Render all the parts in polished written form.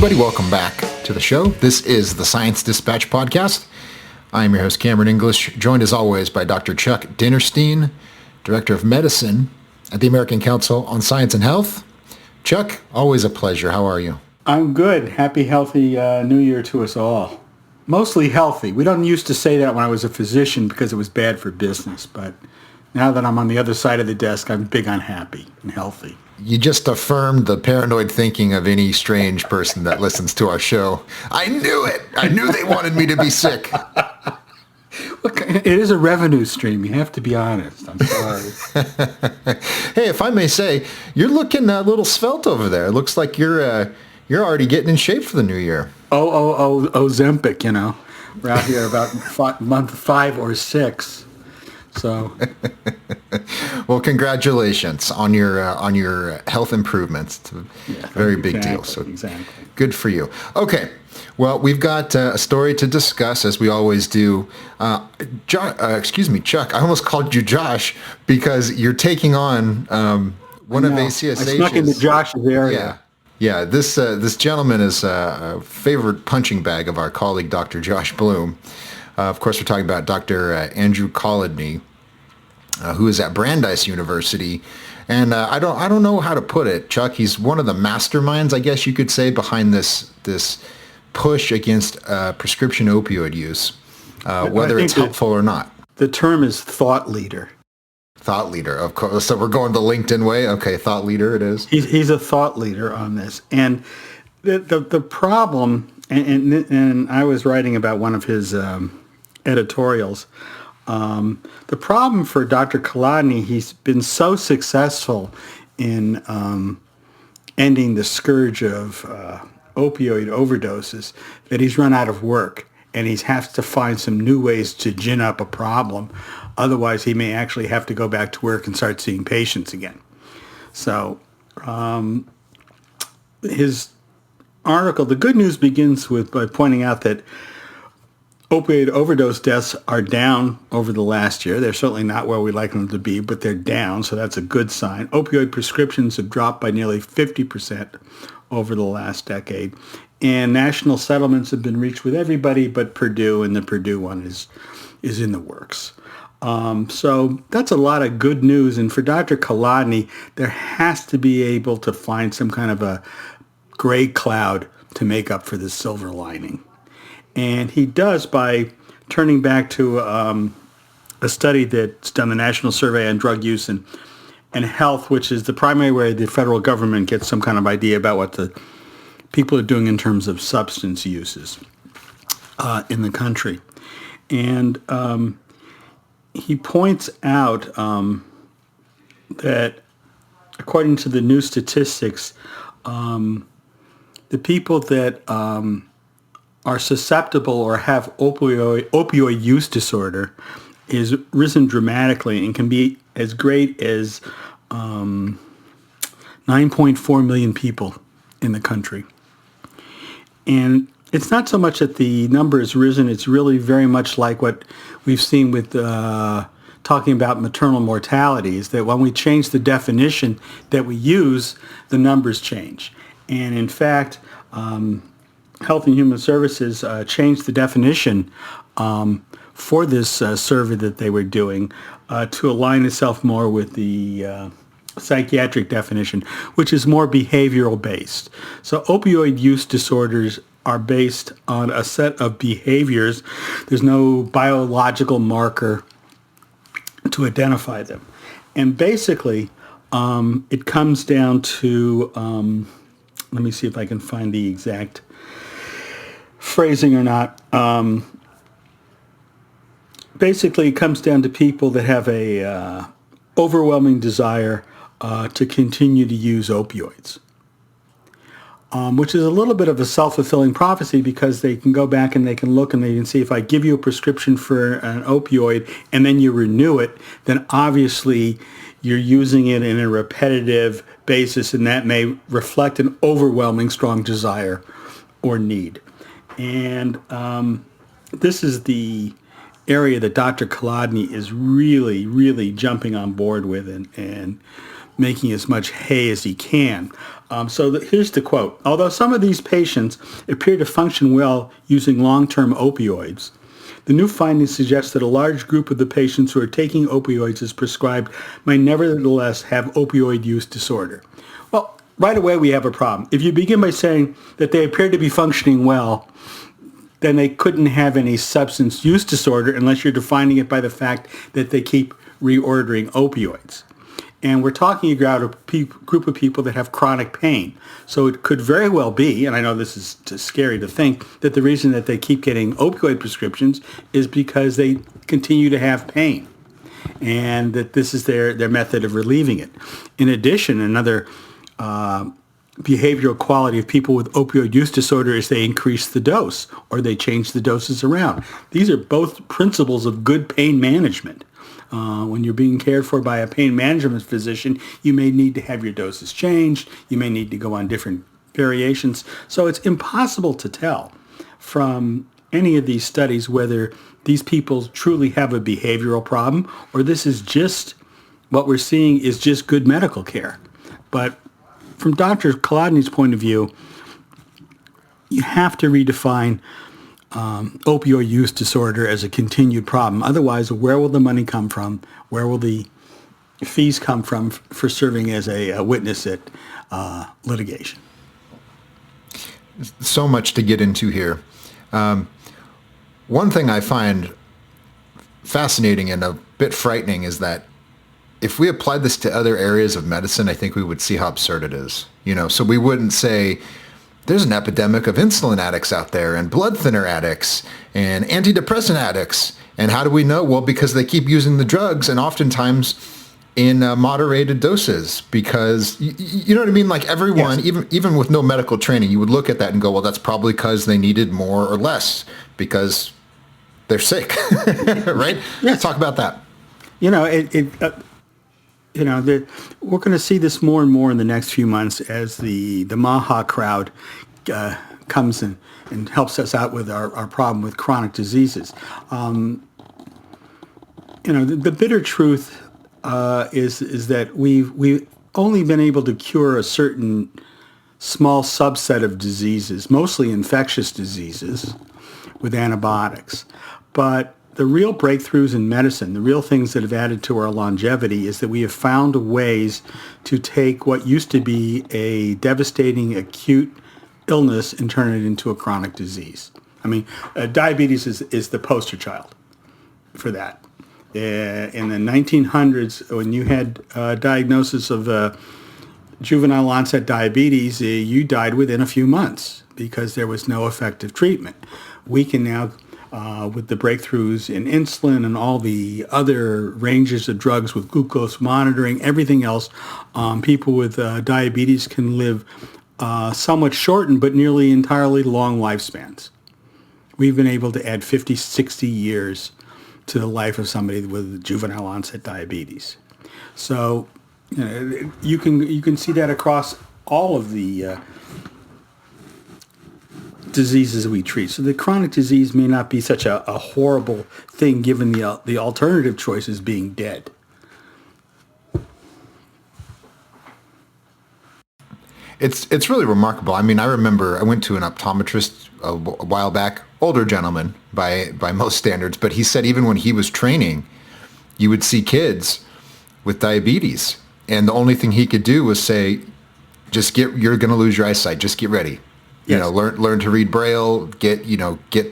everybody. Welcome back to the show. This is the Science Dispatch Podcast. I am your host, Cameron English, joined as always by Dr. Chuck Dinnerstein, Director of Medicine at the American Council on Science and Health. Chuck, always a pleasure. How are you? I'm good. Happy, healthy New Year to us all. Mostly healthy. We don't used to say that when I was a physician because it was bad for business, but now that I'm on the other side of the desk, I'm big on happy and healthy. You just affirmed the paranoid thinking of any strange person that listens to our show. I knew it. I knew they wanted me to be sick. Look, it is a revenue stream. You have to be honest. I'm sorry. Hey, if I may say, you're looking a little svelte over there. It looks like you're already getting in shape for the new year. Ozempic, you know. We're out here about month 5 or 6. So, well, congratulations on your health improvements. It's a very big deal. So exactly. Good for you. Okay. Well, we've got a story to discuss, as we always do. Chuck. I almost called you Josh because you're taking on one of ACSH's. I snuck into Josh's area. Yeah. This gentleman is a favorite punching bag of our colleague, Dr. Josh Bloom. Of course, we're talking about Dr. Andrew Kolodny, who is at Brandeis University. And I don't know how to put it, Chuck. He's one of the masterminds, I guess you could say, behind this push against prescription opioid use, whether it's helpful or not. The term is thought leader. Thought leader, of course. So we're going the LinkedIn way. Okay, thought leader it is. He's a thought leader on this. And the problem, and I was writing about one of his editorials. The problem for Dr. Kolodny, he's been so successful in ending the scourge of opioid overdoses that he's run out of work, and he has to find some new ways to gin up a problem. Otherwise, he may actually have to go back to work and start seeing patients again. So his article, the good news begins by pointing out that opioid overdose deaths are down over the last year. They're certainly not where we'd like them to be, but they're down, so that's a good sign. Opioid prescriptions have dropped by nearly 50% over the last decade, and national settlements have been reached with everybody but Purdue, and the Purdue one is in the works. So that's a lot of good news, and for Dr. Kolodny, there has to be able to find some kind of a gray cloud to make up for this silver lining. And he does by turning back to a study that's done, the National Survey on Drug Use and Health, which is the primary way the federal government gets some kind of idea about what the people are doing in terms of substance uses in the country. And he points out that according to the new statistics, the people that are susceptible or have opioid use disorder is risen dramatically and can be as great as 9.4 million people in the country. And it's not so much that the number has risen, it's really very much like what we've seen with talking about maternal mortality, is that when we change the definition that we use, the numbers change. And in fact, Health and Human Services changed the definition for this survey that they were doing to align itself more with the psychiatric definition, which is more behavioral based. So opioid use disorders are based on a set of behaviors. There's no biological marker to identify them. And basically, it comes down to, let me see if I can find the exact phrasing or not. Basically, it comes down to people that have a overwhelming desire to continue to use opioids, which is a little bit of a self-fulfilling prophecy, because they can go back and they can look and they can see, if I give you a prescription for an opioid and then you renew it, then obviously you're using it in a repetitive basis, and that may reflect an overwhelming strong desire or need. And this is the area that Dr. Kolodny is really, really jumping on board with and making as much hay as he can. Here's the quote. Although some of these patients appear to function well using long-term opioids, the new findings suggest that a large group of the patients who are taking opioids as prescribed may nevertheless have opioid use disorder. Well, right away we have a problem. If you begin by saying that they appear to be functioning well, then they couldn't have any substance use disorder unless you're defining it by the fact that they keep reordering opioids. And we're talking about a group of people that have chronic pain. So it could very well be, and I know this is scary to think, that the reason that they keep getting opioid prescriptions is because they continue to have pain, and that this is their method of relieving it. In addition, another behavioral quality of people with opioid use disorder is they increase the dose or they change the doses around. These are both principles of good pain management. When you're being cared for by a pain management physician, you may need to have your doses changed. You may need to go on different variations. So it's impossible to tell from any of these studies whether these people truly have a behavioral problem or this is just what we're seeing is just good medical care. But from Dr. Kolodny's point of view, you have to redefine opioid use disorder as a continued problem. Otherwise, where will the money come from? Where will the fees come from for serving as a witness at litigation? So much to get into here. One thing I find fascinating and a bit frightening is that if we applied this to other areas of medicine, I think we would see how absurd it is. So we wouldn't say, there's an epidemic of insulin addicts out there and blood thinner addicts and antidepressant addicts. And how do we know? Well, because they keep using the drugs and oftentimes in moderated doses because, you know what I mean? Like everyone, yes. even with no medical training, you would look at that and go, well, that's probably because they needed more or less because they're sick, right? Yes. Talk about that. We're going to see this more and more in the next few months as the MAHA crowd comes in and helps us out with our problem with chronic diseases. The bitter truth is that we've only been able to cure a certain small subset of diseases, mostly infectious diseases, with antibiotics. But the real breakthroughs in medicine, the real things that have added to our longevity is that we have found ways to take what used to be a devastating acute illness and turn it into a chronic disease. I mean, diabetes is the poster child for that. In the 1900s, when you had diagnosis of juvenile onset diabetes, you died within a few months because there was no effective treatment. We can now with the breakthroughs in insulin and all the other ranges of drugs with glucose monitoring, everything else, people with diabetes can live somewhat shortened but nearly entirely long lifespans. We've been able to add 50, 60 years to the life of somebody with juvenile onset diabetes. So you can see that across all of the diseases we treat. So the chronic disease may not be such a horrible thing given the alternative choices being dead. It's really remarkable. I mean, I remember I went to an optometrist a while back, older gentleman by most standards, but he said even when he was training, you would see with diabetes, and the only thing he could do was say, you're going to lose your eyesight, just get ready. Yes. Learn to read Braille, get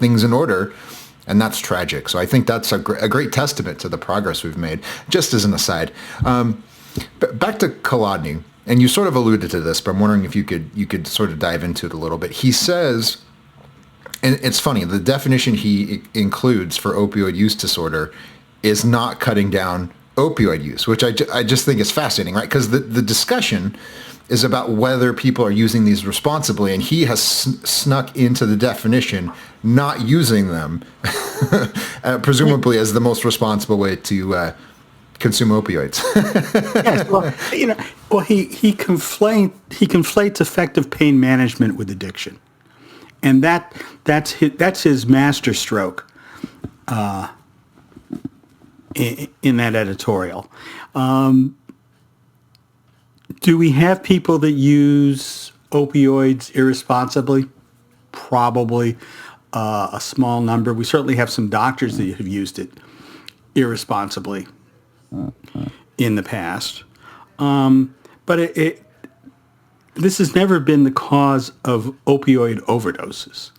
things in order, and that's tragic. So I think that's a great testament to the progress we've made. Just as an aside, back to Kolodny, and you sort of alluded to this, but I'm wondering if you could sort of dive into it a little bit. He says, and it's funny, the definition he includes for opioid use disorder is not cutting down opioid use, which I just think is fascinating, right? Because the discussion is about whether people are using these responsibly, and he has snuck into the definition not using them, presumably as the most responsible way to consume opioids. Yes, well, he conflates effective pain management with addiction, and that's his master stroke in that editorial. Do we have people that use opioids irresponsibly? Probably a small number. We certainly have some doctors that have used it irresponsibly in the past. But this has never been the cause of opioid overdoses.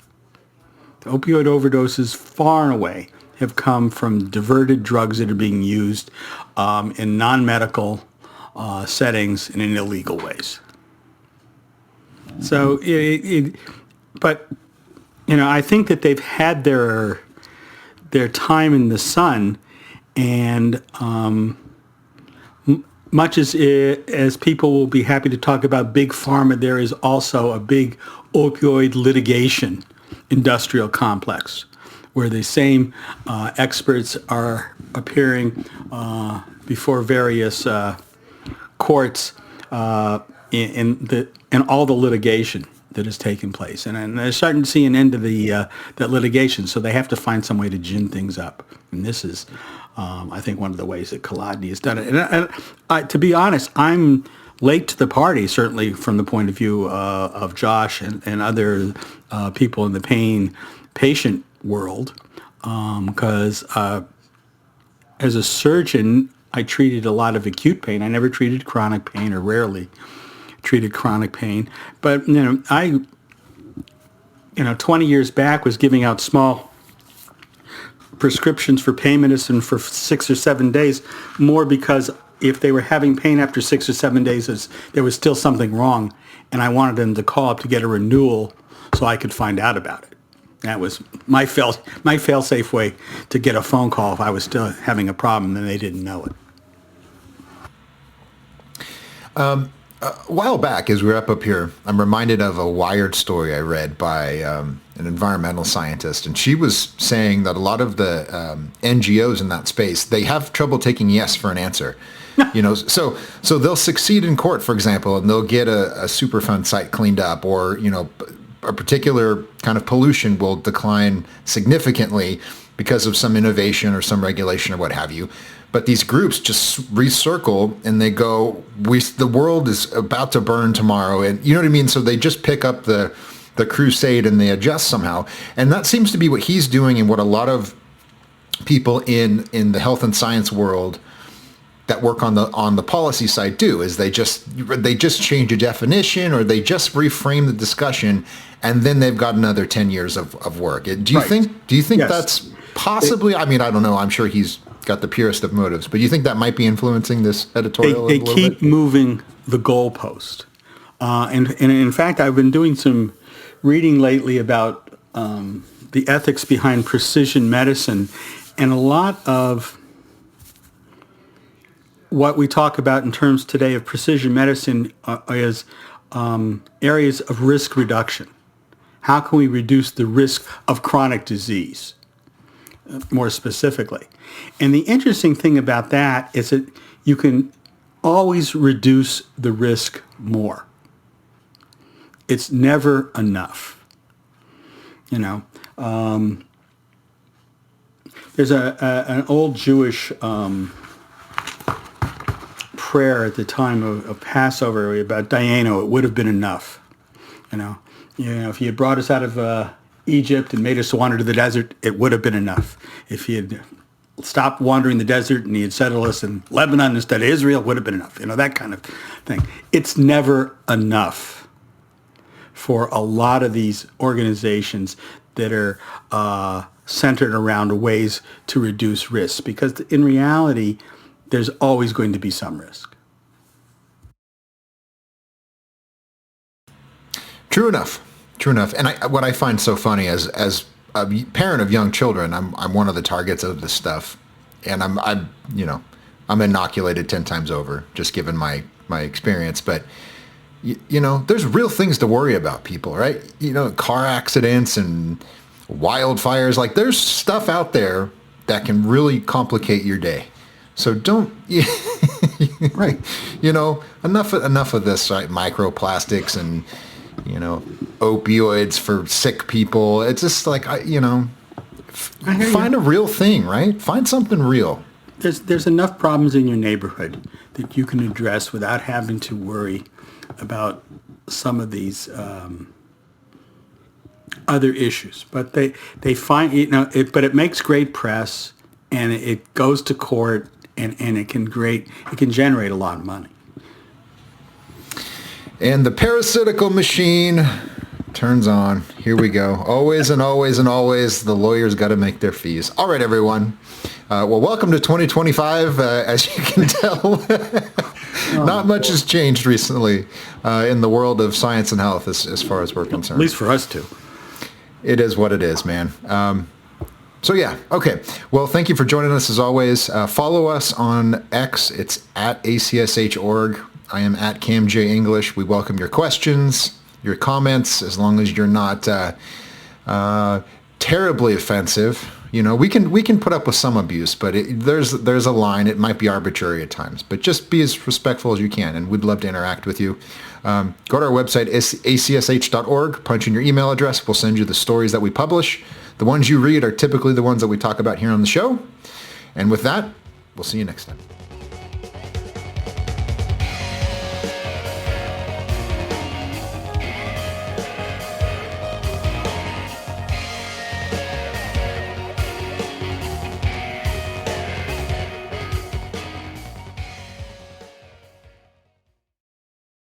The opioid overdoses far and away have come from diverted drugs that are being used in non-medical settings and in illegal ways. So, but I think that they've had their time in the sun, and much as people will be happy to talk about big pharma, there is also a big opioid litigation industrial complex where the same experts are appearing before various courts in all the litigation that has taken place, and they're starting to see an end to that litigation. So they have to find some way to gin things up, and this is, I think, one of the ways that Kolodny has done it. And to be honest, I'm late to the party, certainly from the point of view of Josh and other people in the patient world, because as a surgeon, I treated a lot of acute pain. I never treated chronic pain, or rarely treated chronic pain. But, I 20 years back was giving out small prescriptions for pain medicine for 6 or 7 days, more because if they were having pain after 6 or 7 days, there was still something wrong, and I wanted them to call up to get a renewal so I could find out about it. That was my fail-safe way to get a phone call if I was still having a problem and they didn't know it. A while back, as we were up here, I'm reminded of a Wired story I read by an environmental scientist, and she was saying that a lot of the NGOs in that space, they have trouble taking yes for an answer. So they'll succeed in court, for example, and they'll get a Superfund site cleaned up, or a particular kind of pollution will decline significantly because of some innovation or some regulation or what have you. But these groups just recircle and they go, the world is about to burn tomorrow. And you know what I mean? So they just pick up the crusade and they adjust somehow. And that seems to be what he's doing, and what a lot of people in the health and science world that work on the policy side do, is they just change a definition, or they just reframe the discussion, and then they've got another 10 years of work. Do you think Yes. that's possibly, I don't know, I'm sure he's got the purest of motives, but you think that might be influencing this editorial They a little keep bit? moving the goalpost. And in fact, I've been doing some reading lately about the ethics behind precision medicine, and a lot of what we talk about in terms today of precision medicine is areas of risk reduction. How can we reduce the risk of chronic disease, more specifically? And the interesting thing about that is that you can always reduce the risk more. It's never enough. There's an old Jewish prayer at the time of Passover about Dayenu. It would have been enough. If he had brought us out of Egypt and made us wander to the desert, it would have been enough. If he had stopped wandering the desert and he had settled us in Lebanon instead of Israel, it would have been enough. That kind of thing. It's never enough for a lot of these organizations that are centered around ways to reduce risk, because in reality, there's always going to be some risk. True enough. And what I find so funny as a parent of young children, I'm one of the targets of this stuff, and I'm inoculated 10 times over, just given my experience. But there's real things to worry about, people, right? Car accidents and wildfires. Like, there's stuff out there that can really complicate your day. So don't, right? Enough of this, right? Microplastics and opioids for sick people. It's just like, find a real thing, right? Find something real. there's enough problems in your neighborhood that you can address without having to worry about some of these other issues. But they find, but it makes great press, and it goes to court, and it can generate a lot of money. And the parasitical machine turns on. Here we go. Always and always and always, the lawyers got to make their fees. All right, everyone. Well, welcome to 2025. As you can tell, not much has changed recently in the world of science and health as far as we're concerned. At least for us two. It is what it is, man. So yeah, okay. Well, thank you for joining us as always. Follow us on X. It's at ACSH.org. I am at CamJEnglish. We welcome your questions, your comments, as long as you're not terribly offensive. We can put up with some abuse, but there's a line. It might be arbitrary at times, but just be as respectful as you can, and we'd love to interact with you. Go to our website, acsh.org, punch in your email address. We'll send you the stories that we publish. The ones you read are typically the ones that we talk about here on the show. And with that, we'll see you next time.